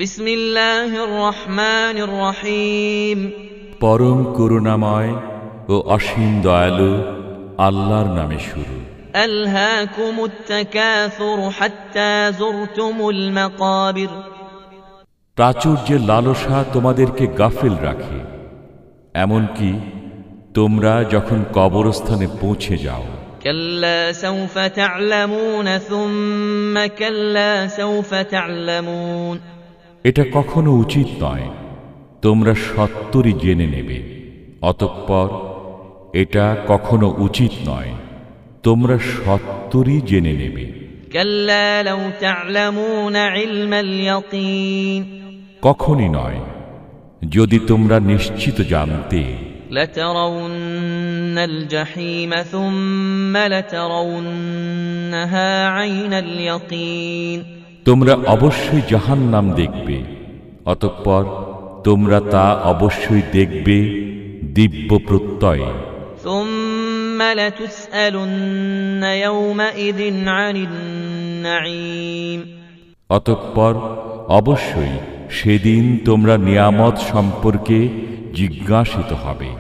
বিসমিল্লাহির রহমানির রহিম। পরম করুণাময় ও অসীম দয়ালু আল্লাহর নামে শুরু। আলহাকুমুত তাকাসুর হাত্তা যুরতুমুল মাকাবির। প্রাচুর্যের লালসা তোমাদেরকে গাফিল রাখে, এমনকি তোমরা যখন কবরস্থানে পৌঁছে যাও। কাল্লা সাউফা তা'লামুন সুম্মা কাল্লা সাউফা তা'লামুন। এটা কখনো উচিত নয়, তোমরা সত্তরই জেনে নেবে। অতঃপর এটা কখনো উচিত নয়, তোমরা সত্তরই জেনে নেবে। কাল্লা লাউ তা'লামুন ইলমাল ইয়াকিন। কখনই নয়, যদি তোমরা নিশ্চিত জানতে। লাতারাউন্নাল জাহিম সুম্মা লাতারাউন্নাহা আইনাল ইয়াকিন। তোমরা অবশ্যই জাহান্নাম দেখবে, অতঃপর তোমরা তা অবশ্যই দেখবে দিব্য প্রত্যয়ে। সুম্মা লাতুসআলুন্না ইয়াওমাইযিন আনিন নাঈম। অতঃপর অবশ্যই সেদিন তোমরা নিয়ামত সম্পর্কে জিজ্ঞাসিত হবে।